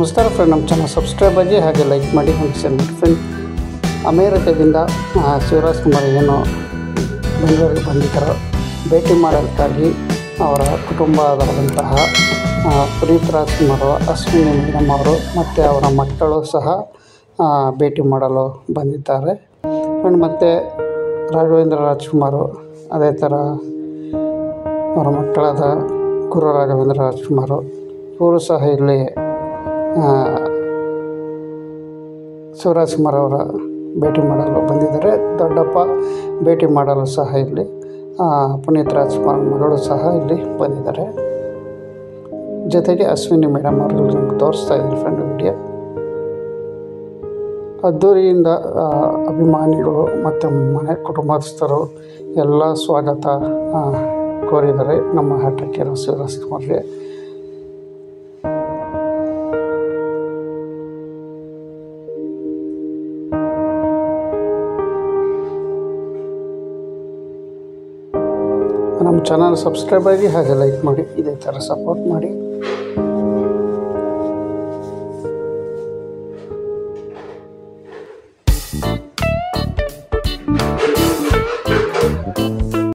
ನಮಸ್ಕಾರ ಫ್ರೆಂಡ್, ನಮ್ಮ channel subscribe ಆಗಿ ಹಾಗೆ ಲೈಕ್ ಮಾಡಿ ಹಾಗೆ ಶೇರ್ ಮಾಡಿ. ಫ್ರೆಂಡ್, ಅಮೇರಿಕಾದಿಂದ ಶಿವರಾಜ್ ಕುಮಾರ್ ಏನು ಬೆಂಗಳೂರಿಗೆ ಬಂದಿದ್ದಾರೋ ಭೇಟಿ ಮಾಡೋದಕ್ಕಾಗಿ ಅವರ ಕುಟುಂಬದವರಂತಹ ಪುನೀತ್ ರಾಜ್ಕುಮಾರ್, ಅಶ್ವಿನಿ ಮೇಡಮ್ ಅವರು ಮತ್ತು ಅವರ ಮಕ್ಕಳು ಸಹ ಭೇಟಿ ಮಾಡಲು ಬಂದಿದ್ದಾರೆ. ಫ್ರೆಂಡ್, ಮತ್ತು ರಾಘವೇಂದ್ರ ರಾಜ್ಕುಮಾರ್, ಅದೇ ಥರ ಅವರ ಮಕ್ಕಳಾದ ಗುರು ರಾಘವೇಂದ್ರ ರಾಜ್ಕುಮಾರ್ ಇವರು ಸಹ ಇಲ್ಲಿ ಶಿವರಾಜ್ ಕುಮಾರ್ ಅವರ ಭೇಟಿ ಮಾಡಲು ಬಂದಿದ್ದಾರೆ. ದೊಡ್ಡಪ್ಪ ಭೇಟಿ ಮಾಡಲು ಸಹ ಇಲ್ಲಿ ಪುನೀತ್ ರಾಜ್ಕುಮಾರ್ ಮಗಳು ಸಹ ಇಲ್ಲಿ ಬಂದಿದ್ದಾರೆ. ಜೊತೆಗೆ ಅಶ್ವಿನಿ ಮೇಡಮ್ ಅವರು ನಮ್ಗೆ ತೋರಿಸ್ತಾ ಇದ್ದಾರೆ ಫ್ರೆಂಡ್ ವಿಡಿಯೋ. ಅದ್ದೂರಿಯಿಂದ ಅಭಿಮಾನಿಗಳು ಮತ್ತು ಮನೆ ಕುಟುಂಬಸ್ಥರು ಎಲ್ಲ ಸ್ವಾಗತ ಕೋರಿದ್ದಾರೆ ನಮ್ಮ ಹಠಕ್ಕೆ ಶಿವರಾಜ್ ಕುಮಾರ್ಗೆ. ನಮ್ಮ ಚಾನಲ್ ಸಬ್ಸ್ಕ್ರೈಬ್ ಆಗಿ ಹಾಗೆ ಲೈಕ್ ಮಾಡಿ, ಇದೇ ಥರ ಸಪೋರ್ಟ್ ಮಾಡಿ.